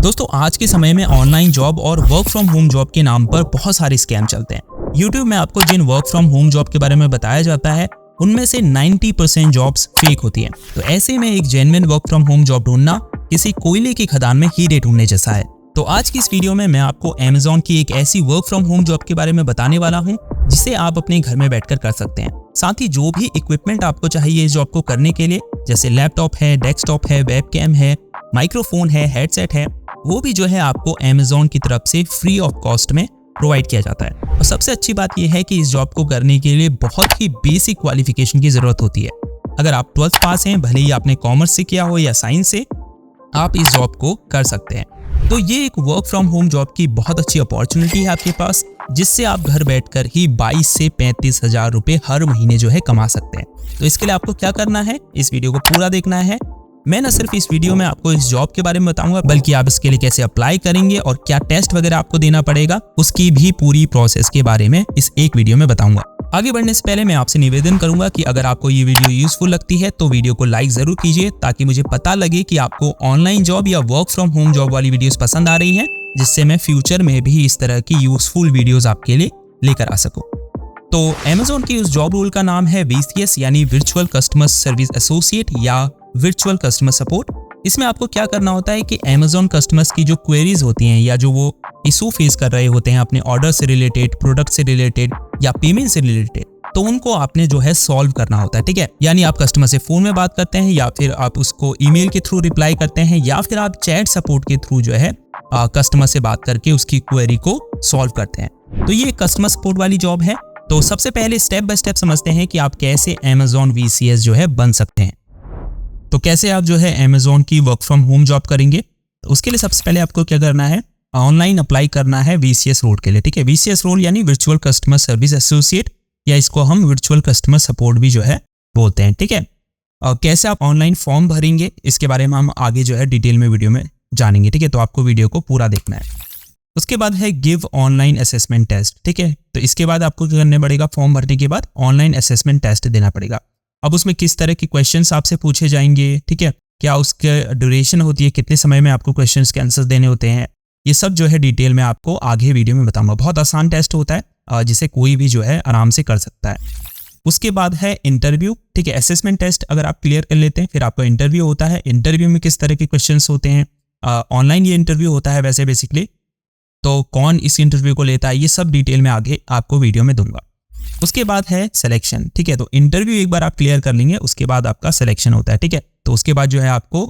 दोस्तों आज के समय में ऑनलाइन जॉब और वर्क फ्रॉम होम जॉब के नाम पर बहुत सारे स्कैम चलते हैं। यूट्यूब में आपको जिन वर्क फ्रॉम होम जॉब के बारे में बताया जाता है उनमें से 90% जॉब्स फेक होती हैं। तो ऐसे में एक genuine work from home job ढूंढना किसी कोयले की खदान में हीरे ढूंढने जैसा है। तो आज की इस वीडियो में मैं आपको Amazon की एक ऐसी वर्क फ्रॉम होम जॉब के बारे में बताने वाला हूं जिसे आप अपने घर में बैठकर कर सकते हैं। साथ ही जो भी इक्विपमेंट आपको चाहिए इस जॉब को करने के लिए, जैसे लैपटॉप है, डेस्कटॉप है, वेबकैम है, माइक्रोफोन है, हेडसेट है, वो भी जो है आपको Amazon की तरफ से फ्री ऑफ कॉस्ट में प्रोवाइड किया जाता है। और सबसे अच्छी बात यह है कि इस जॉब को करने के लिए बहुत ही बेसिक क्वालिफिकेशन की जरूरत होती है। अगर आप 12th पास हैं, भले ही आपने कॉमर्स से किया हो या साइंस से, आप इस जॉब को कर सकते हैं। तो ये एक वर्क फ्रॉम होम जॉब की बहुत अच्छी अपॉर्चुनिटी है आपके पास, जिससे आप घर बैठकर ही 22 से 35 हजार रुपए हर महीने जो है कमा सकते हैं। तो इसके लिए आपको क्या करना है, इस वीडियो को पूरा देखना है। मैं न सिर्फ इस वीडियो में आपको इस जॉब के बारे में बताऊंगा, बल्कि आप इसके लिए कैसे अप्लाई करेंगे और क्या टेस्ट वगैरह आपको देना पड़ेगा, उसकी भी पूरी प्रोसेस के बारे में इस एक वीडियो में बताऊंगा। आगे बढ़ने से पहले मैं आपसे निवेदन करूंगा कि अगर आपको ये वीडियो यूजफुल लगती है तो वीडियो को लाइक जरूर कीजिए, ताकि मुझे पता लगे कि आपको ऑनलाइन जॉब या वर्क फ्रॉम होम जॉब वाली वीडियोस पसंद आ रही हैं, जिससे मैं फ्यूचर में भी इस तरह की यूजफुल वीडियोस आपके लिए लेकर आ सकूं। तो Amazon की उस जॉब रोल का नाम है VCS यानी वर्चुअल कस्टमर सर्विस एसोसिएट या वर्चुअल कस्टमर सपोर्ट। इसमें आपको क्या करना होता है कि Amazon कस्टमर्स की जो क्वेरीज होती हैं या जो वो इशू फेस कर रहे होते हैं अपने ऑर्डर से रिलेटेड, प्रोडक्ट से रिलेटेड या पेमेंट से रिलेटेड, तो उनको आपने जो है सॉल्व करना होता है। ठीक है, यानी आप कस्टमर से फोन में बात करते हैं, या फिर आप उसको ईमेल के थ्रू रिप्लाई करते हैं, या फिर आप चैट सपोर्ट के थ्रू जो है कस्टमर से बात करके उसकी क्वेरी को सॉल्व करते हैं। तो ये कस्टमर सपोर्ट वाली जॉब है। तो सबसे पहले स्टेप बाय स्टेप समझते हैं कि आप कैसे Amazon VCS जो है बन सकते हैं। तो कैसे आप जो है Amazon की वर्क फ्रॉम होम जॉब करेंगे, तो उसके लिए सबसे पहले आपको क्या करना है, ऑनलाइन अप्लाई करना है VCS रोल के लिए। ठीक है, VCS रोल यानी वर्चुअल कस्टमर सर्विस एसोसिएट, या इसको हम वर्चुअल कस्टमर सपोर्ट भी जो है बोलते हैं। ठीक है, और कैसे आप ऑनलाइन फॉर्म भरेंगे इसके बारे में हम आगे जो है डिटेल में वीडियो में जानेंगे। ठीक है, तो आपको वीडियो को पूरा देखना है। उसके बाद है गिव ऑनलाइन असेसमेंट टेस्ट। ठीक है, तो इसके बाद आपको क्या करना पड़ेगा, फॉर्म भरने के बाद ऑनलाइन असेसमेंट टेस्ट देना पड़ेगा। अब उसमें किस तरह के क्वेश्चंस आपसे पूछे जाएंगे, ठीक है, क्या उसके ड्यूरेशन होती है, कितने समय में आपको क्वेश्चंस के आंसर्स देने होते हैं, ये सब जो है डिटेल में आपको आगे वीडियो में बताऊंगा। बहुत आसान टेस्ट होता है जिसे कोई भी जो है आराम से कर सकता है। उसके बाद है इंटरव्यू। ठीक है, असेसमेंट टेस्ट अगर आप क्लियर कर लेते हैं फिर आपका इंटरव्यू होता है। इंटरव्यू में किस तरह के क्वेश्चंस होते हैं, ऑनलाइन ये इंटरव्यू होता है वैसे बेसिकली, तो कौन इस इंटरव्यू को लेता है, ये सब डिटेल में आगे आपको वीडियो में दूंगा। उसके बाद है सिलेक्शन। ठीक है, तो इंटरव्यू एक बार आप क्लियर कर लेंगे उसके बाद आपका सिलेक्शन होता है। ठीक है, तो उसके बाद जो है आपको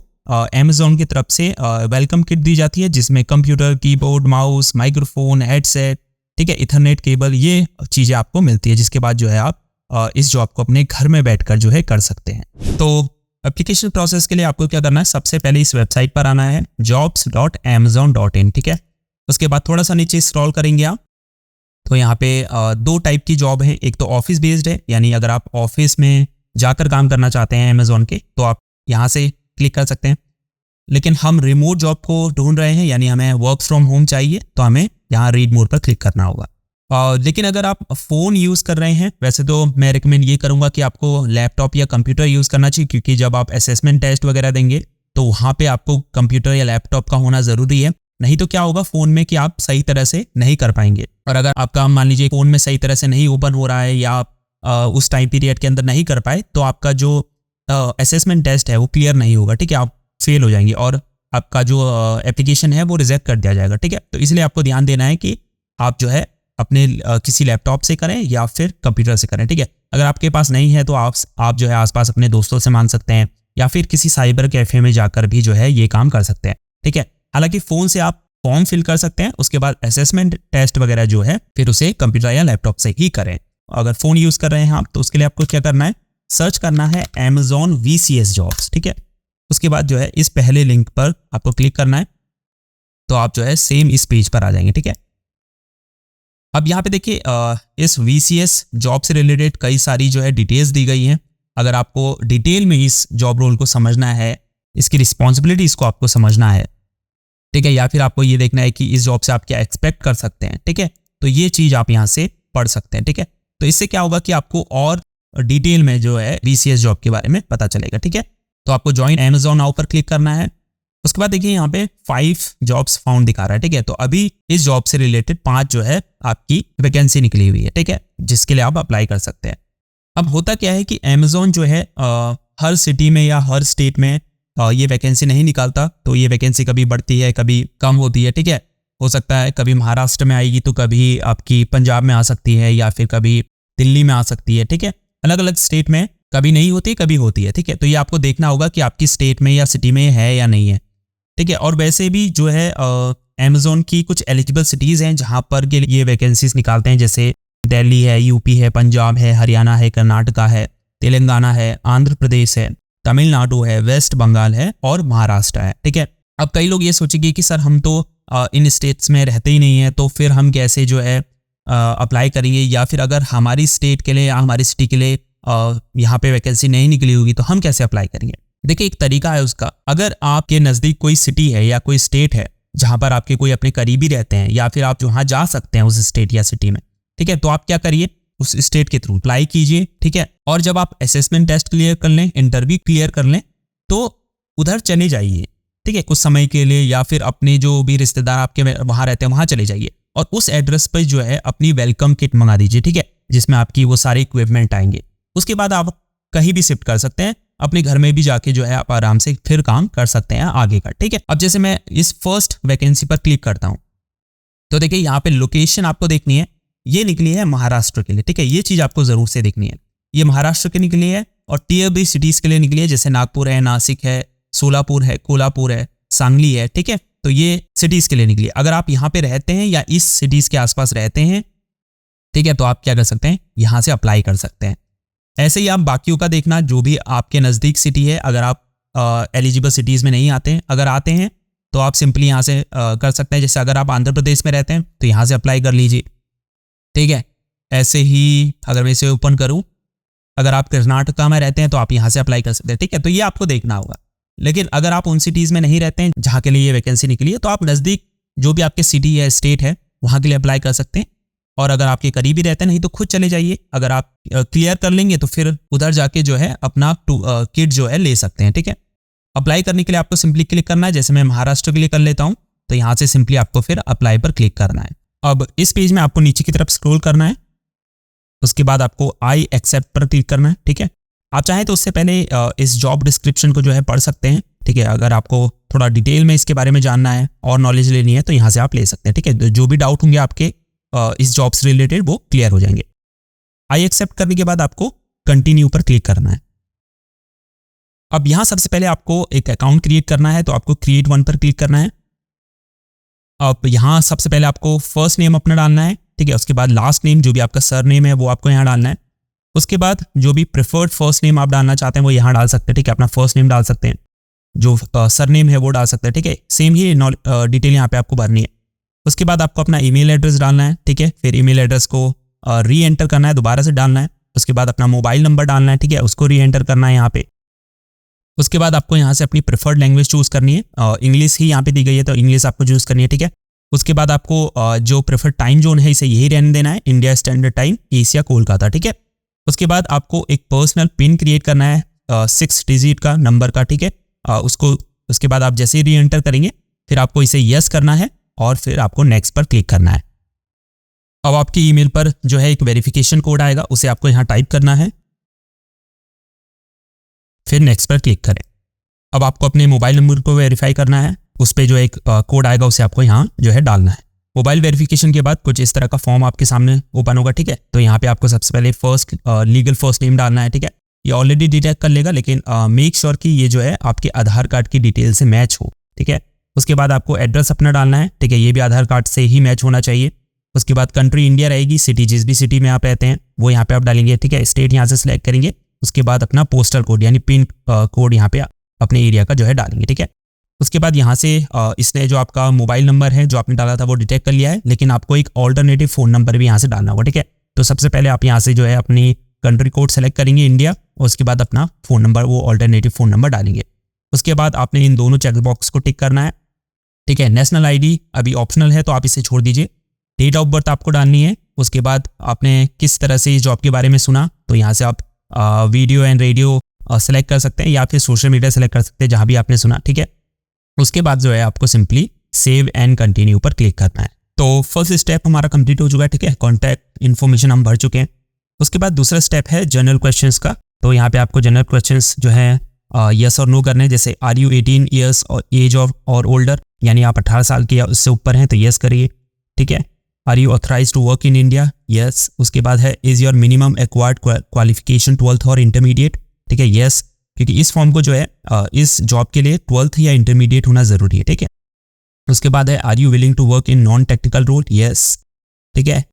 Amazon की तरफ से वेलकम किट दी जाती है, जिसमें computer, keyboard, mouse, microphone, headset, ठीक है, इथरनेट केबल, ये चीज़ें आपको मिलती है, जिसके बाद जो है आप इस जॉब को अपने घर में बैठकर जो है कर सकते हैं। तो एप्लीकेशन प्रोसेस के लिए आपको क्या करना है, सबसे पहले इस वेबसाइट पर आना है jobs.amazon.in। ठीक है, उसके बाद थोड़ा सा नीचे स्क्रॉल करेंगे आप, तो यहाँ पे दो टाइप की जॉब है। एक तो ऑफिस बेस्ड है, यानी अगर आप ऑफिस में जाकर काम करना चाहते हैं Amazon के, तो आप यहाँ से क्लिक कर सकते हैं। लेकिन हम रिमोट जॉब को ढूंढ रहे हैं, यानी हमें वर्क फ्रॉम होम चाहिए, तो हमें यहाँ रीड मोर पर क्लिक करना होगा। लेकिन अगर आप फ़ोन यूज़ कर रहे हैं, वैसे तो मैं रिकमेंड ये करूँगा कि आपको लैपटॉप या कंप्यूटर यूज़ करना चाहिए, क्योंकि जब आप असेसमेंट टेस्ट वगैरह देंगे तो वहाँ पे आपको कंप्यूटर या लैपटॉप का होना ज़रूरी है। नहीं तो क्या होगा फ़ोन में कि आप सही तरह से नहीं कर पाएंगे, और अगर आपका मान लीजिए फ़ोन में सही तरह से नहीं ओपन हो रहा है या आप उस टाइम पीरियड के अंदर नहीं कर पाए, तो आपका जो असेसमेंट टेस्ट है वो क्लियर नहीं होगा। ठीक है, आप फेल हो जाएंगे और आपका जो एप्लीकेशन है वो रिजेक्ट कर दिया जाएगा। ठीक है, तो इसलिए आपको ध्यान देना है कि आप जो है अपने किसी लैपटॉप से करें या फिर कंप्यूटर से करें। ठीक है, अगर आपके पास नहीं है तो आप जो है आसपास अपने दोस्तों से मांग सकते हैं, या फिर किसी साइबर कैफे में जाकर भी जो है ये काम कर सकते हैं। ठीक है, हालांकि फ़ोन से आप फॉर्म फिल कर सकते हैं, उसके बाद असेसमेंट टेस्ट वगैरह जो है फिर उसे कंप्यूटर या लैपटॉप से ही करें। अगर फ़ोन यूज़ कर रहे हैं आप, तो उसके लिए आपको क्या करना है, सर्च करना है Amazon VCS जॉब्स। ठीक है, उसके बाद जो है इस पहले लिंक पर आपको क्लिक करना है, तो आप जो है सेम इस पेज पर आ जाएंगे। ठीक है, अब यहाँ पे देखिए इस VCS जॉब से रिलेटेड कई सारी जो है डिटेल्स दी गई हैं। अगर आपको डिटेल में इस जॉब रोल को समझना है, इसकी रिस्पॉन्सिबिलिटीज़ को आपको समझना है, ठीक है, या फिर आपको ये देखना है कि इस जॉब से आप क्या एक्सपेक्ट कर सकते हैं, ठीक है, तो ये चीज़ आप यहाँ से पढ़ सकते हैं। ठीक है, तो इससे क्या होगा कि आपको और डिटेल में जो है VCS जॉब के बारे में पता चलेगा। ठीक है, तो आपको ज्वाइन Amazon नाउ पर क्लिक करना है। उसके बाद देखिए यहाँ पे 5 जॉब्स फाउंड दिखा रहा है, ठीक है। तो अभी इस जॉब से रिलेटेड 5 जो है आपकी वैकेंसी निकली हुई है, ठीक है, जिसके लिए आप अप्लाई कर सकते हैं। अब होता क्या है कि अमेज़न जो है हर सिटी में या हर स्टेट में ये वैकेंसी नहीं निकालता, तो ये वैकेंसी कभी बढ़ती है कभी कम होती है, ठीक है। हो सकता है कभी महाराष्ट्र में आएगी तो कभी आपकी पंजाब में आ सकती है या फिर कभी दिल्ली में आ सकती है, ठीक है। अलग अलग स्टेट में कभी नहीं होती कभी होती है, ठीक है। तो ये आपको देखना होगा कि आपकी स्टेट में या सिटी में है या नहीं है, ठीक है। और वैसे भी जो है अमेज़न की कुछ एलिजिबल सिटीज़ हैं जहाँ पर के ये वैकेंसीज निकालते हैं, जैसे दिल्ली है, यूपी है, पंजाब है, हरियाणा है, कर्नाटका है, तेलंगाना है, आंध्र प्रदेश है, तमिलनाडु है, वेस्ट बंगाल है और महाराष्ट्र है, ठीक है। अब कई लोग ये सोचेंगे कि सर हम तो इन स्टेट्स में रहते ही नहीं है, तो फिर हम कैसे जो है अप्लाई करेंगे, या फिर अगर हमारी स्टेट के लिए या हमारी सिटी के लिए यहाँ पे वैकेंसी नहीं निकली होगी तो हम कैसे अप्लाई करेंगे। देखिए एक तरीका है उसका, अगर आपके नज़दीक कोई सिटी है या कोई स्टेट है जहाँ पर आपके कोई अपने करीबी रहते हैं या फिर आप वहाँ जा सकते हैं उस स्टेट या सिटी में, ठीक है, तो आप क्या करिए, उस स्टेट के थ्रू अप्लाई कीजिए, ठीक है। और जब आप असेसमेंट टेस्ट क्लियर कर लें, इंटरव्यू क्लियर कर लें, तो उधर चले जाइए, ठीक है, कुछ समय के लिए, या फिर अपने जो भी रिश्तेदार आपके वहाँ रहते हैं वहाँ चले जाइए और उस एड्रेस पर जो है अपनी वेलकम किट मंगा दीजिए, ठीक है, जिसमें आपकी वो सारे इक्विपमेंट आएंगे। उसके बाद आप कहीं भी शिफ्ट कर सकते हैं, अपने घर में भी जाके जो है आप आराम से फिर काम कर सकते हैं आगे का, ठीक है। अब जैसे मैं इस फर्स्ट वैकेंसी पर क्लिक करता हूँ तो देखिए यहाँ पे लोकेशन आपको देखनी है, ये निकली है महाराष्ट्र के लिए, ठीक है, ये चीज़ आपको ज़रूर से देखनी है, ये महाराष्ट्र के निकली है और टियर बी सिटीज़ के लिए निकली है, जैसे नागपुर है, नासिक है, सोलापुर है, कोल्हापुर है, सांगली है, ठीक है। तो ये सिटीज़ के लिए निकली है। अगर आप यहाँ पे रहते हैं या इस सिटीज़ के आसपास रहते हैं, ठीक है, तो आप क्या कर सकते हैं, यहाँ से अप्लाई कर सकते हैं। ऐसे ही आप बाकियों का देखना, जो भी आपके नज़दीक सिटी है, अगर आप एलिजिबल सिटीज़ में नहीं आते हैं, अगर आते हैं तो आप सिंपली यहाँ से कर सकते हैं। जैसे अगर आप आंध्र प्रदेश में रहते हैं तो यहाँ से अप्लाई कर लीजिए, ठीक है। ऐसे ही अगर मैं इसे ओपन करूँ, अगर आप कर्नाटका में रहते हैं तो आप यहाँ से अप्लाई कर सकते हैं, ठीक है। तो ये आपको देखना होगा। लेकिन अगर आप उन सिटीज़ में नहीं रहते हैं जहाँ के लिए ये वैकेंसी निकली है, तो आप नज़दीक जो भी आपके सिटी है, स्टेट है, वहाँ के लिए अप्लाई कर सकते हैं। और अगर आपके करीबी रहते हैं, नहीं तो खुद चले जाइए। अगर आप क्लियर कर लेंगे तो फिर उधर जाके जो है अपना किट जो है ले सकते हैं, ठीक है। अप्लाई करने के लिए आपको सिंपली क्लिक करना है, जैसे मैं महाराष्ट्र के लिए कर लेता हूँ, तो यहाँ से सिंपली आपको फिर अप्लाई पर क्लिक करना है। अब इस पेज में आपको नीचे की तरफ स्क्रॉल करना है, उसके बाद आपको आई एक्सेप्ट पर क्लिक करना है, ठीक है। आप चाहें तो उससे पहले इस जॉब डिस्क्रिप्शन को जो है पढ़ सकते हैं, ठीक है। अगर आपको थोड़ा डिटेल में इसके बारे में जानना है और नॉलेज लेनी है तो यहाँ से आप ले सकते हैं, ठीक है। जो भी डाउट होंगे आपके इस जॉब से रिलेटेड वो क्लियर हो जाएंगे। आई एक्सेप्ट करने के बाद आपको कंटिन्यू पर क्लिक करना है। अब यहाँ सबसे पहले आपको एक अकाउंट क्रिएट करना है, तो आपको क्रिएट वन पर क्लिक करना है। अब यहाँ सबसे पहले आपको फर्स्ट नेम अपना डालना है, ठीक है। उसके बाद लास्ट नेम, जो भी आपका सर नेम है वो आपको यहाँ डालना है। उसके बाद जो भी प्रेफर्ड फर्स्ट नेम आप डालना चाहते हैं वो यहाँ डाल सकते हैं, ठीक है। अपना फर्स्ट नेम डाल सकते हैं, जो सर नेम है वो डाल सकते हैं, ठीक है। सेम ही डिटेल यहाँ पे आपको भरनी है। उसके बाद आपको अपना ईमेल एड्रेस डालना है, ठीक है। फिर ईमेल एड्रेस को री एंटर करना है, दोबारा से डालना है। उसके बाद अपना मोबाइल नंबर डालना है, ठीक है, उसको री एंटर करना है यहाँ पे। उसके बाद आपको यहाँ से अपनी प्रेफर्ड लैंग्वेज चूज़ करनी है, इंग्लिश ही यहाँ पे दी गई है तो इंग्लिश आपको चूज़ करनी है, ठीक है। उसके बाद आपको जो प्रेफर्ड टाइम जोन है इसे यही रहने देना है, India standard time, Asia Kolkata, ठीक है। उसके बाद आपको एक पर्सनल पिन क्रिएट करना है 6 डिजिट का नंबर का, ठीक है। उसके बाद आप जैसे ही री एंटर करेंगे फिर आपको इसे यस करना है और फिर आपको नेक्स्ट पर क्लिक करना है। अब आपकी ईमेल पर जो है एक वेरिफिकेशन कोड आएगा, उसे आपको यहाँ टाइप करना है, फिर नेक्स्ट पर क्लिक करें। अब आपको अपने मोबाइल नंबर को वेरीफाई करना है, उस पर जो एक कोड आएगा उसे आपको यहाँ जो है डालना है। मोबाइल वेरिफिकेशन के बाद कुछ इस तरह का फॉर्म आपके सामने ओपन होगा, ठीक है। तो यहाँ पे आपको सबसे पहले लीगल फर्स्ट नेम डालना है, ठीक है। ये ऑलरेडी डिटेक्ट कर लेगा, लेकिन मेक श्योर कि ये जो है आपके आधार कार्ड की डिटेल से मैच हो, ठीक है। उसके बाद आपको एड्रेस अपना डालना है, ठीक है, ये भी आधार कार्ड से ही मैच होना चाहिए। उसके बाद कंट्री इंडिया रहेगी, सिटी जिस भी सिटी में आप रहते हैं वो यहाँ पे आप डालेंगे, ठीक है। स्टेट यहाँ से सिलेक्ट करेंगे, उसके बाद अपना पोस्टल कोड यानी पिन कोड यहाँ पे अपने एरिया का जो है डालेंगे, ठीक है। उसके बाद यहाँ से इसने जो आपका मोबाइल नंबर है जो आपने डाला था वो डिटेक्ट कर लिया है, लेकिन आपको एक ऑल्टरनेटिव फ़ोन नंबर भी यहाँ से डालना होगा, ठीक है। तो सबसे पहले आप यहाँ से जो है अपनी कंट्री कोड सेलेक्ट करेंगे इंडिया, और उसके बाद अपना फ़ोन नंबर वो ऑल्टरनेटिव फ़ोन नंबर डालेंगे। उसके बाद आपने इन दोनों चेक बॉक्स को टिक करना है, ठीक है। नेशनल आईडी अभी ऑप्शनल है तो आप इसे छोड़ दीजिए। डेट ऑफ बर्थ आपको डालनी है। उसके बाद आपने किस तरह से इस जॉब के बारे में सुना, तो यहाँ से आप वीडियो एंड रेडियो सेलेक्ट कर सकते हैं या फिर सोशल मीडिया सेलेक्ट कर सकते हैं जहाँ भी आपने सुना, ठीक है। उसके बाद जो है आपको सिंपली सेव एंड कंटिन्यू पर क्लिक करना है। तो फर्स्ट स्टेप हमारा कंप्लीट हो चुका है, ठीक है। कॉन्टैक्ट इन्फॉर्मेशन हम भर चुके हैं। उसके बाद दूसरा स्टेप है जनरल क्वेश्चंस का। तो यहाँ पे आपको जनरल क्वेश्चंस जो है यस और नो करने हैं। जैसे आर यू 18 ईयर्स और एज ऑफ और ओल्डर, यानी आप 18 साल के या उससे ऊपर हैं तो यस करिए, ठीक है। Are you authorise to work in India, yes. उसके बाद है is your minimum acquired qualification 12th और इंटरमीडिएट, ठीक है, यस। क्योंकि इस फॉर्म को जो है इस जॉब के लिए 12th या इंटरमीडिएट होना जरूरी है, ठीक है। उसके बाद है are you willing to work in non technical role, yes, ठीक है।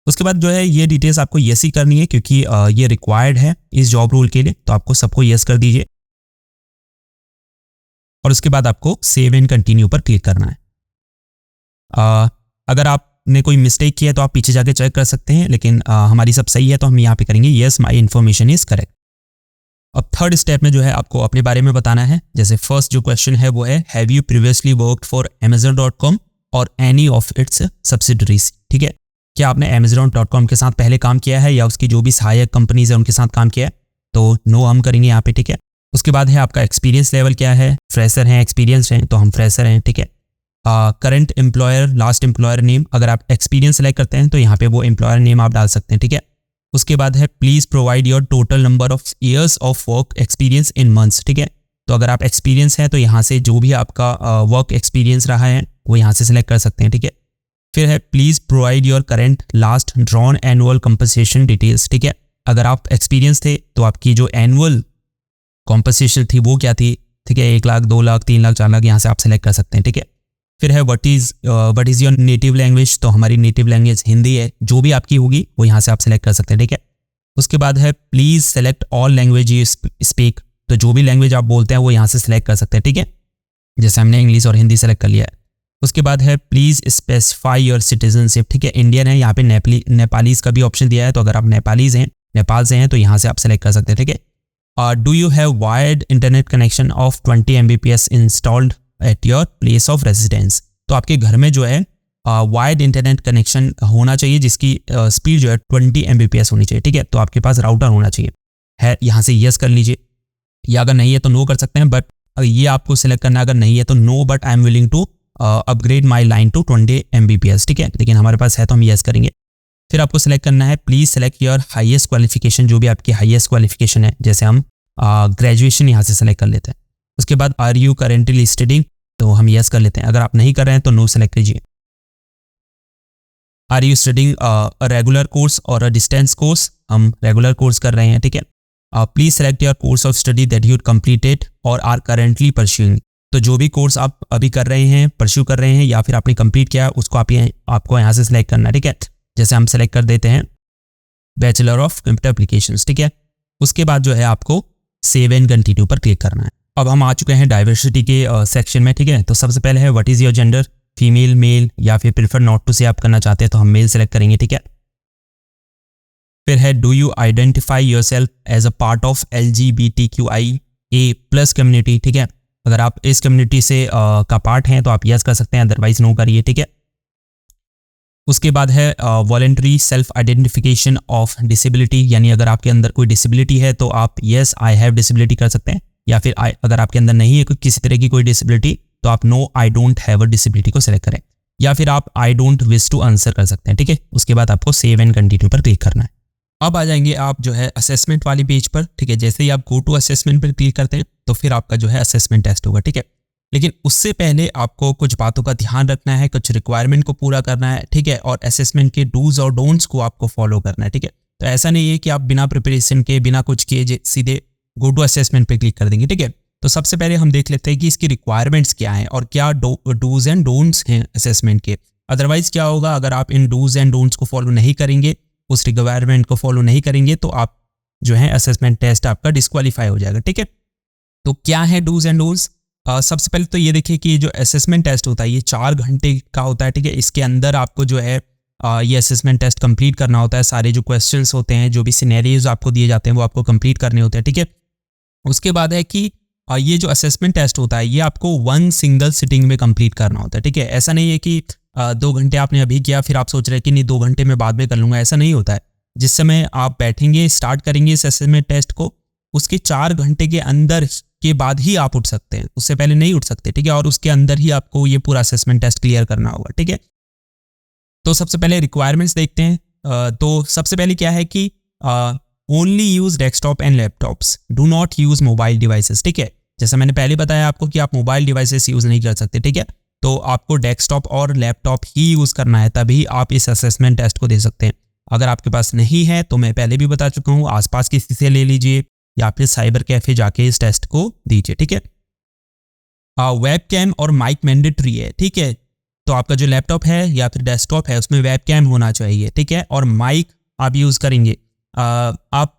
उसके बाद जो है ये डिटेल्स आपको यस ही करनी है क्योंकि ये रिक्वायर्ड है इस जॉब रोल के लिए, तो आपको सबको यस कर दीजिए। और उसके बाद आपको सेव एंड कंटिन्यू पर क्लिक करना है। अगर आपने कोई मिस्टेक किया है तो आप पीछे जाके चेक कर सकते हैं, लेकिन हमारी सब सही है तो हम यहाँ पे करेंगे yes my information is correct. अब थर्ड स्टेप में जो है आपको अपने बारे में बताना है। जैसे फर्स्ट जो क्वेश्चन है वो है have you previously worked for Amazon.com और एनी ऑफ इट्स सब्सिडरीज, ठीक है। क्या आपने Amazon.com के साथ पहले काम किया है या उसकी जो भी सहायक कंपनीज है उनके साथ काम किया है, तो नो हम करेंगे यहाँ पे, ठीक है। उसके बाद है आपका एक्सपीरियंस लेवल क्या है, फ्रेशर हैं, एक्सपीरियंस हैं, तो हम फ्रेशर हैं, ठीक है। Current employer, last employer name, अगर आप एक्सपीरियंस सेलेक्ट करते हैं तो यहाँ पे वो एम्प्लॉयर नेम आप डाल सकते हैं, ठीक है। उसके बाद है please provide your total number of years of work experience in months, ठीक है। तो अगर आप एक्सपीरियंस है तो यहाँ से जो भी आपका वर्क एक्सपीरियंस रहा है वो यहाँ से सिलेक्ट कर सकते हैं, ठीक है। फिर है please provide your current last drawn annual compensation details, ठीक है। अगर आप एक्सपीरियंस थे तो आपकी जो एनुअल कॉम्पनसेशन थी वो क्या थी, ठीक है, 1 लाख, 2 लाख, 3 लाख, 4 लाख, यहाँ से आप सेलेक्ट कर सकते हैं, ठीक है। फिर है what is your native language, तो हमारी नेटिव लैंग्वेज हिंदी है, जो भी आपकी होगी वो यहाँ से आप सेलेक्ट कर सकते हैं, ठीक है। उसके बाद है please select all language you speak, तो जो भी लैंग्वेज आप बोलते हैं वो यहाँ से सिलेक्ट कर सकते हैं, ठीक है। जैसे हमने इंग्लिश और हिंदी सेलेक्ट कर लिया है। उसके बाद है प्लीज स्पेसिफाई योर सिटीजनशिप, ठीक है। इंडियन है, यहाँ पे नेपालीज का भी ऑप्शन दिया है, तो अगर आप नेपालीज हैं, नेपाल से हैं, तो यहाँ से आप सेलेक्ट कर सकते हैं, ठीक है। Do you have wired internet connection of 20 Mbps installed at your place of residence, तो आपके घर में जो है वायर्ड इंटरनेट कनेक्शन होना चाहिए जिसकी स्पीड जो है 20 Mbps होनी चाहिए, ठीक है। तो आपके पास राउटर होना चाहिए, है, यहाँ से यस कर लीजिए, या अगर नहीं है तो नो कर सकते हैं, बट ये आपको सिलेक्ट करना है। अगर नहीं है तो no but I am willing to upgrade my line to 20 Mbps, ठीक है, लेकिन हमारे पास है तो हम यस करेंगे। फिर आपको सिलेक्ट करना है please select your highest qualification, जो भी आपकी हाईएस्ट क्वालिफिकेशन है, जैसे हम ग्रेजुएशन यहाँ से सेलेक्ट कर लेते हैं। उसके बाद आर यू करेंटली स्टडिंग, तो हम यस कर लेते हैं। अगर आप नहीं कर रहे हैं तो नो सेलेक्ट कीजिए। Are you studying a regular course और अ डिस्टेंस कोर्स, हम रेगुलर कोर्स कर रहे हैं, ठीक है। Please select your course of study that you completed और आर करेंटली परस्यूइंग, तो जो भी कोर्स आप अभी कर रहे हैं, परस्यू कर रहे हैं या फिर आपने कंप्लीट किया उसको आपको यहाँ से सिलेक्ट करना है, ठीक है। जैसे हम सेलेक्ट कर देते हैं बैचलर ऑफ कंप्यूटर एप्लीकेशंस, ठीक है। उसके बाद जो है आपको सेव एंड कंटिन्यू पर क्लिक करना है। अब हम आ चुके हैं डाइवर्सिटी के सेक्शन में, ठीक है। तो सबसे पहले है what is your gender, female, male, या फिर प्रेफर नॉट टू से आप करना चाहते हैं तो हम मेल सेलेक्ट करेंगे, ठीक है। फिर है do you identify yourself as a part of LGBTQIA+ community, ठीक है। अगर आप इस कम्युनिटी से का पार्ट हैं तो आप यस कर सकते हैं, अदरवाइज नो करिए, ठीक है। उसके बाद है voluntary self identification of disability, यानी अगर आपके अंदर कोई डिसेबिलिटी है तो आप यस आई हैव डिसेबिलिटी कर सकते हैं, या फिर अगर आपके अंदर नहीं है किसी तरह की कोई डिसेबिलिटी तो आप no I don't have a disability को सिलेक्ट करें, या फिर आप I don't wish to answer कर सकते हैं, ठीक है। उसके बाद आपको सेव एंड कंटिन्यू पर क्लिक करना है। अब आ जाएंगे आप जो है असेसमेंट वाली पेज पर, ठीक है। जैसे ही आप गो टू असेसमेंट पर क्लिक करते हैं तो फिर आपका जो है असेसमेंट टेस्ट होगा, ठीक है। लेकिन उससे पहले आपको कुछ बातों का ध्यान रखना है, कुछ रिक्वायरमेंट को पूरा करना है, ठीक है। और असेसमेंट के डूज और डोंट्स को आपको फॉलो करना है, ठीक है। तो ऐसा नहीं है कि आप बिना प्रिपरेशन के, बिना कुछ किए सीधे गो टू असेसमेंट पे क्लिक कर देंगे, ठीक है। तो सबसे पहले हम देख लेते हैं कि इसकी रिक्वायरमेंट्स क्या हैं और क्या डूज एंड डोंट्स हैं असेसमेंट के। अदरवाइज क्या होगा, अगर आप इन डूज एंड डोंट्स को फॉलो नहीं करेंगे, उस रिक्वायरमेंट को फॉलो नहीं करेंगे, तो आप जो है असेसमेंट टेस्ट आपका डिस्क्वालीफाई हो जाएगा, ठीक है। तो क्या है डूज एंड डोंट्स? सबसे पहले तो ये देखिए कि जो असेसमेंट टेस्ट होता है ये 4 घंटे का होता है, ठीक है। इसके अंदर आपको जो है ये असेसमेंट टेस्ट कंप्लीट करना होता है। सारे जो क्वेश्चंस होते हैं, जो भी सिनेरियोज आपको दिए जाते हैं वो आपको कंप्लीट करने होते हैं, ठीक है। उसके बाद है कि ये जो असेसमेंट टेस्ट होता है ये आपको 1 सिंगल सिटिंग में कंप्लीट करना होता है, ठीक है। ऐसा नहीं है कि 2 घंटे आपने अभी किया फिर आप सोच रहे हैं कि नहीं 2 घंटे में बाद में कर लूँगा, ऐसा नहीं होता है। जिस समय आप बैठेंगे, स्टार्ट करेंगे इस असेसमेंट टेस्ट को, उसके 4 घंटे के अंदर के बाद ही आप उठ सकते हैं, उससे पहले नहीं उठ सकते, ठीक है। और उसके अंदर ही आपको ये पूरा असेसमेंट टेस्ट क्लियर करना होगा, ठीक है। तो सबसे पहले रिक्वायरमेंट्स देखते हैं। तो सबसे पहले क्या है कि only use desktop and laptops, do not use mobile devices, ठीक है। जैसा मैंने पहले बताया आपको कि आप मोबाइल डिवाइसेस यूज नहीं कर सकते, ठीक है। तो आपको डेस्कटॉप और लैपटॉप ही यूज करना है, तभी आप इस असेसमेंट टेस्ट को दे सकते हैं। अगर आपके पास नहीं है तो मैं पहले भी बता चुका हूँ, आसपास किसी से ले लीजिए या फिर साइबर कैफे जाके इस टेस्ट को दीजिए, ठीक है। वेबकैम और माइक मैंडेटरी है, ठीक है। तो आपका जो लैपटॉप है या फिर डेस्कटॉप है उसमें वेबकैम होना चाहिए, ठीक है। और माइक आप यूज़ करेंगे, आप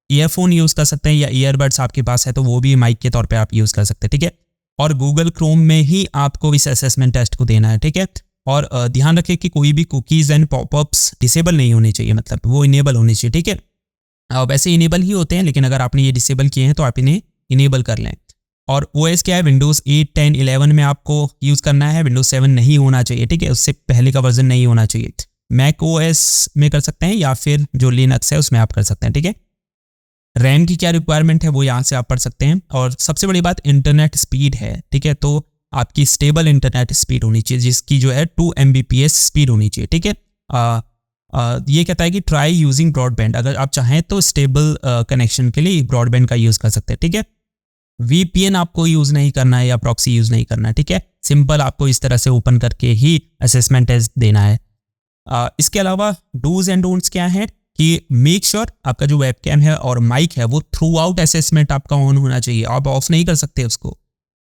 ईयरफोन यूज़ कर सकते हैं या ईयरबड्स आपके पास है तो वो भी माइक के तौर पे आप यूज़ कर सकते हैं, ठीक है। और गूगल क्रोम में ही आपको इस असेसमेंट टेस्ट को देना है, ठीक है। और ध्यान रखें कि कोई भी कुकीज़ एंड पॉपअप्स डिसेबल नहीं होने चाहिए, मतलब वो इनेबल होने चाहिए, ठीक है। वैसे इनेबल ही होते हैं, लेकिन अगर आपने ये डिसेबल किए हैं तो आप इन्हें इनेबल कर लें। और ओएस क्या है, विंडोज़ 8, 10, 11 में आपको यूज़ करना है, विंडोज़ 7 नहीं होना चाहिए, ठीक है। उससे पहले का वर्जन नहीं होना चाहिए। मैक ओएस में कर सकते हैं या फिर जो लिनक्स है उसमें आप कर सकते हैं, ठीक है। रैम की क्या रिक्वायरमेंट है वो यहाँ से आप पढ़ सकते हैं। और सबसे बड़ी बात इंटरनेट स्पीड है, ठीक है। तो आपकी स्टेबल इंटरनेट स्पीड होनी चाहिए, जिसकी जो है 2 Mbps स्पीड होनी चाहिए, ठीक है। ये कहता है कि ट्राई यूजिंग ब्रॉडबैंड, अगर आप चाहें तो स्टेबल कनेक्शन के लिए ब्रॉडबैंड का यूज़ कर सकते हैं, ठीक है। VPN आपको यूज़ नहीं करना है या प्रॉक्सी यूज़ नहीं करना है, ठीक है। सिंपल आपको इस तरह से ओपन करके ही असेसमेंट टेस्ट देना है। इसके अलावा डूज एंड डोंट्स क्या है कि मेक श्योर आपका जो वेबकैम है और माइक है वो थ्रू आउट असेसमेंट आपका ऑन होना चाहिए, आप ऑफ नहीं कर सकते उसको।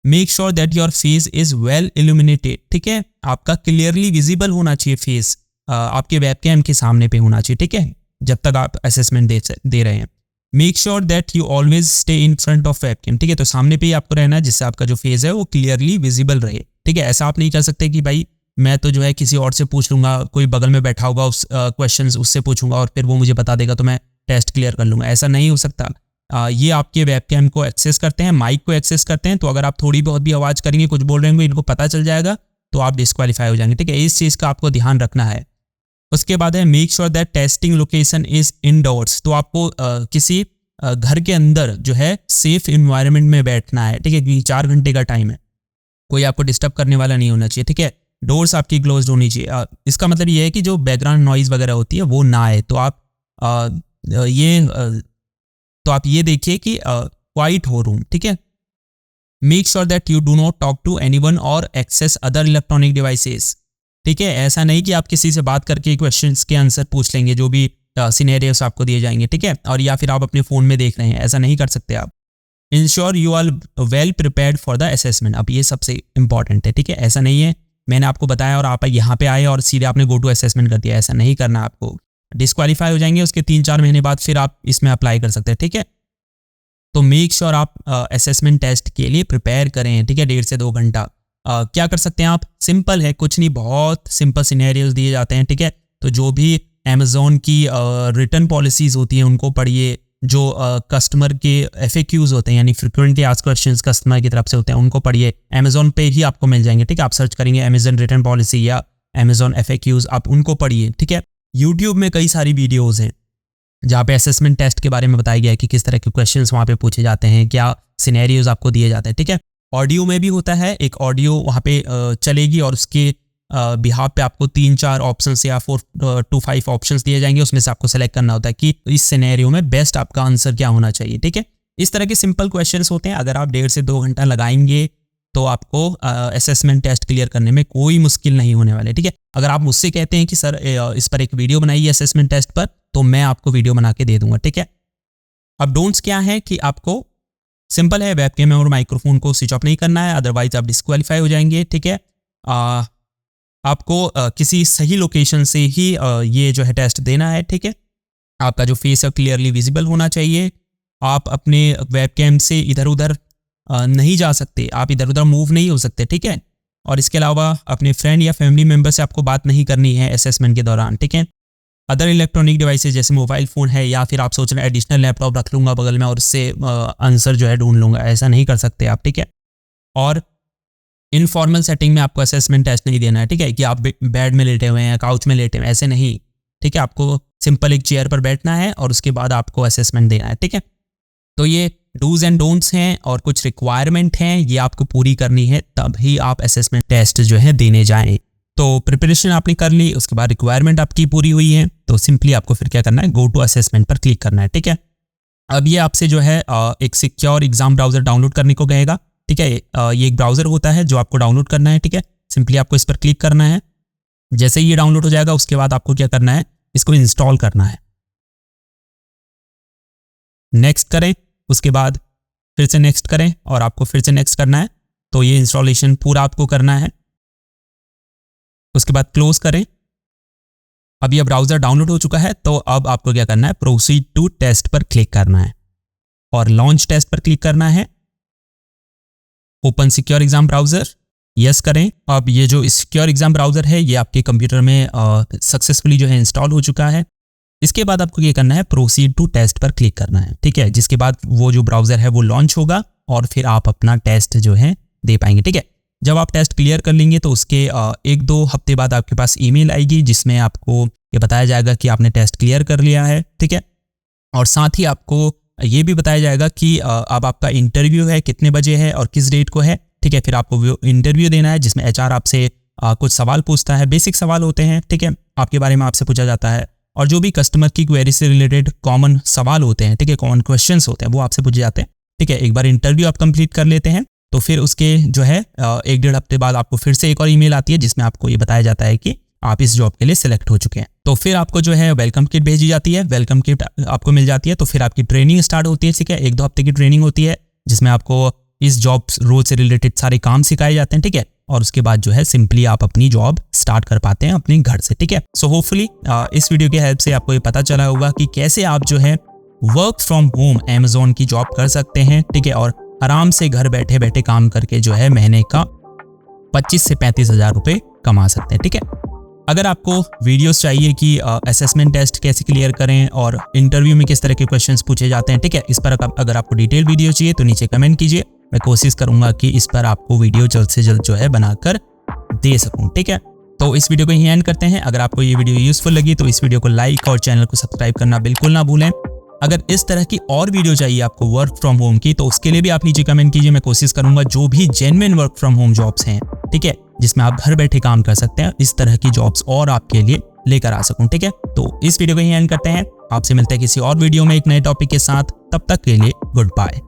Make sure that your face is well illuminated, ठीक है। आपका क्लियरली विजिबल होना चाहिए फेस, आपके वेबकैम के सामने पे होना चाहिए, ठीक है, जब तक आप असेसमेंट दे रहे हैं। Make sure that you always stay in front of webcam, ठीक है। तो सामने पे ही आपको रहना है जिससे आपका जो फेस है वो क्लियरली विजिबल रहे, ठीक है। ऐसा आप नहीं कर सकते कि भाई मैं तो जो है किसी और से पूछ लूंगा, कोई बगल में बैठा होगा उस क्वेश्चंस उससे पूछूंगा और फिर वो मुझे बता देगा तो मैं टेस्ट क्लियर कर लूंगा, ऐसा नहीं हो सकता। ये आपके वेबकैम को एक्सेस करते हैं, माइक को एक्सेस करते हैं, तो अगर आप थोड़ी बहुत भी आवाज़ करेंगे, कुछ बोल रहे होंगे, इनको पता चल जाएगा तो आप डिस्क्वालीफाई हो जाएंगे, ठीक है। इस चीज़ का आपको ध्यान रखना है। उसके बाद है make sure that testing location is indoors, तो आपको किसी घर के अंदर जो है सेफ इन्वायरमेंट में बैठना है, ठीक है। 4 घंटे का टाइम है, कोई आपको डिस्टर्ब करने वाला नहीं होना चाहिए, ठीक है। डोर्स आपकी क्लोज होनी चाहिए। इसका मतलब ये है कि जो बैकग्राउंड नॉइज़ वगैरह होती है वो ना आए। तो आप ये देखिए कि क्वाइट हो रूम, ठीक है। Make sure that you do not talk to anyone और एक्सेस अदर इलेक्ट्रॉनिक डिवाइसेस, ठीक है। ऐसा नहीं कि आप किसी से बात करके क्वेश्चंस के आंसर पूछ लेंगे, जो भी सिनेरियोस आपको दिए जाएंगे, ठीक है। और या फिर आप अपने फ़ोन में देख रहे हैं, ऐसा नहीं कर सकते आप। Ensure you are well prepared for the assessment, अब ये सबसे इंपॉर्टेंट है, ठीक है। ऐसा नहीं है मैंने आपको बताया और आप यहाँ पे आए और सीधे आपने गो टू असेसमेंट कर दिया, ऐसा नहीं करना आपको। डिस्क्वालीफाई हो जाएंगे, उसके 3-4 महीने बाद फिर आप इसमें अप्लाई कर सकते हैं, ठीक है। तो मेक श्योर आप असेसमेंट टेस्ट के लिए प्रिपेयर करें, ठीक है, 1.5 से 2 घंटा। क्या कर सकते हैं आप, सिंपल है, कुछ नहीं, बहुत सिंपल सिनेरियोज दिए जाते हैं, ठीक है। तो जो भी अमेज़ॉन की रिटर्न पॉलिसीज़ होती हैं उनको पढ़िए, जो कस्टमर के FAQs होते हैं यानी फ्रिक्वेंटली आस्क्ड क्वेश्चंस कस्टमर की तरफ से होते हैं उनको पढ़िए। अमेज़ॉन पे ही आपको मिल जाएंगे, ठीक है। आप सर्च करेंगे अमेज़ॉन रिटर्न पॉलिसी या अमेज़ॉन FAQs, आप उनको पढ़िए, ठीक है। यूट्यूब में कई सारी वीडियोज़ हैं जहाँ पे असेसमेंट टेस्ट के बारे में बताया गया है कि किस तरह के क्वेश्चंस वहाँ पे पूछे जाते हैं, क्या सिनेरियोज आपको दिए जाते हैं, ठीक है। ऑडियो में भी होता है, एक ऑडियो वहाँ पे चलेगी और उसके बिहाफ पे आपको 3-4 ऑप्शंस या 4 to 5 ऑप्शंस दिए जाएंगे, उसमें से आपको सेलेक्ट करना होता है कि इस सिनेरियो में बेस्ट आपका आंसर क्या होना चाहिए, ठीक है। इस तरह के सिंपल क्वेश्चंस होते हैं। अगर आप 1.5 से 2 घंटा लगाएंगे तो आपको असेसमेंट टेस्ट क्लियर करने में कोई मुश्किल नहीं होने वाले, ठीक है। अगर आप मुझसे कहते हैं कि सर इस पर एक वीडियो बनाइए असेसमेंट टेस्ट पर, तो मैं आपको वीडियो बना के दे दूंगा, ठीक है। अब डोंट्स क्या है कि आपको सिंपल है, वेबकैम और माइक्रोफोन को स्विच ऑफ नहीं करना है, अदरवाइज आप डिस्क्वालीफाई हो जाएंगे, ठीक है। आपको किसी सही लोकेशन से ही ये जो है टेस्ट देना है, ठीक है। आपका जो फेस है क्लियरली विजिबल होना चाहिए। आप अपने वेबकैम से इधर उधर नहीं जा सकते, आप इधर उधर मूव नहीं हो सकते, ठीक है। और इसके अलावा अपने फ्रेंड या फैमिली मेम्बर से आपको बात नहीं करनी है असेसमेंट के दौरान, ठीक है। अदर इलेक्ट्रॉनिक डिवाइसेज जैसे मोबाइल फ़ोन है या फिर आप सोच रहे हैं एडिशनल लैपटॉप रख लूँगा बगल में और उससे आंसर जो है ढूंढ लूँगा, ऐसा नहीं कर सकते आप, ठीक है। और इनफॉर्मल सेटिंग में आपको असेसमेंट टेस्ट नहीं देना है, ठीक है, कि आप बेड में लेटे हुए हैं, काउच में लेटे हुए हैं, ऐसे नहीं, ठीक है। आपको सिंपल एक चेयर पर बैठना है और उसके बाद आपको असेसमेंट देना है, ठीक है। तो ये डूज एंड डोंट्स हैं और कुछ रिक्वायरमेंट हैं, ये आपको पूरी करनी है, तभी आप असेसमेंट टेस्ट जो है देने जाएं। तो प्रिपरेशन आपने कर ली, उसके बाद रिक्वायरमेंट आपकी पूरी हुई है, तो सिंपली आपको फिर क्या करना है, गो टू असेसमेंट पर क्लिक करना है। ठीक है, अब ये आपसे जो है एक सिक्योर एग्जाम ब्राउजर डाउनलोड करने को कहेगा। ठीक है, ये एक ब्राउजर होता है जो आपको डाउनलोड करना है। ठीक है, सिंपली आपको इस पर क्लिक करना है। जैसे ही ये डाउनलोड हो जाएगा उसके बाद आपको क्या करना है, इसको इंस्टॉल करना है। नेक्स्ट करें, उसके बाद फिर से नेक्स्ट करें और आपको फिर से नेक्स्ट करना है। तो ये इंस्टॉलेशन पूरा आपको करना है। उसके बाद क्लोज करें। अब ये ब्राउजर डाउनलोड हो चुका है, तो अब आपको क्या करना है, प्रोसीड टू टेस्ट पर क्लिक करना है और लॉन्च टेस्ट पर क्लिक करना है। Open secure exam browser, yes करें। अब ये जो सिक्योर एग्जाम ब्राउजर है ये आपके कंप्यूटर में सक्सेसफुली जो है इंस्टॉल हो चुका है। इसके बाद आपको ये करना है, प्रोसीड टू टेस्ट पर क्लिक करना है। ठीक है, जिसके बाद वो जो ब्राउजर है वो लॉन्च होगा और फिर आप अपना टेस्ट जो है दे पाएंगे। ठीक है, जब आप टेस्ट क्लियर कर लेंगे तो उसके 1-2 हफ्ते बाद आपके पास ईमेल आएगी जिसमें आपको ये बताया जाएगा कि आपने टेस्ट क्लियर कर लिया है। ठीक है, और साथ ही आपको ये भी बताया जाएगा कि अब आपका इंटरव्यू है कितने बजे है और किस डेट को है। ठीक है, फिर आपको वो इंटरव्यू देना है जिसमें HR आपसे कुछ सवाल पूछता है, बेसिक सवाल होते हैं। ठीक है, आपके बारे में आपसे पूछा जाता है और जो भी कस्टमर की क्वेरी से रिलेटेड कॉमन सवाल होते हैं, ठीक है, कॉमन क्वेश्चंस होते हैं, वो आपसे पूछे जाते हैं। ठीक है, एक बार इंटरव्यू आप कंप्लीट कर लेते हैं तो फिर उसके जो है 1-1.5 हफ्ते बाद आपको फिर से एक और ईमेल आती है जिसमें आपको ये बताया जाता है कि आप इस जॉब के लिए सिलेक्ट हो चुके हैं। तो फिर आपको जो है वेलकम किट भेजी जाती है, वेलकम किट आपको मिल जाती है। तो फिर आपकी ट्रेनिंग स्टार्ट होती है। ठीक है, 1-2 हफ्ते की ट्रेनिंग होती है जिसमें आपको इस जॉब रोल से रिलेटेड सारे काम सिखाए जाते हैं। ठीक है, और उसके बाद जो है सिंपली आप अपनी जॉब स्टार्ट कर पाते हैं अपने घर से। ठीक है, सो होपफुली इस वीडियो की हेल्प से आपको ये पता चला होगा कि कैसे आप जो है वर्क फ्रॉम होम Amazon की जॉब कर सकते हैं। ठीक है, और आराम से घर बैठे बैठे काम करके जो है महीने का 25 से 35 हज़ार रुपये कमा सकते हैं। ठीक है, अगर आपको वीडियोस चाहिए कि असेसमेंट टेस्ट कैसे क्लियर करें और इंटरव्यू में किस तरह के क्वेश्चंस पूछे जाते हैं, ठीक है, इस पर अगर आपको डिटेल वीडियो चाहिए तो नीचे कमेंट कीजिए। मैं कोशिश करूंगा कि इस पर आपको वीडियो जल्द से जल्द जो है बनाकर दे सकूं। ठीक है, तो इस वीडियो को यहीं एंड करते हैं। अगर आपको ये वीडियो यूजफुल लगी तो इस वीडियो को लाइक और चैनल को सब्सक्राइब करना बिल्कुल ना भूलें। अगर इस तरह की और वीडियो चाहिए आपको वर्क फ्रॉम होम की तो उसके लिए भी आप नीचे कमेंट कीजिए। मैं कोशिश करूंगा जो भी genuine work from home jobs हैं, ठीक है, जिसमें आप घर बैठे काम कर सकते हैं, इस तरह की जॉब्स और आपके लिए लेकर आ सकूं। ठीक है, तो इस वीडियो को यहीं एंड करते हैं। आपसे मिलते हैं किसी और वीडियो में एक नए टॉपिक के साथ। तब तक के लिए गुड बाय।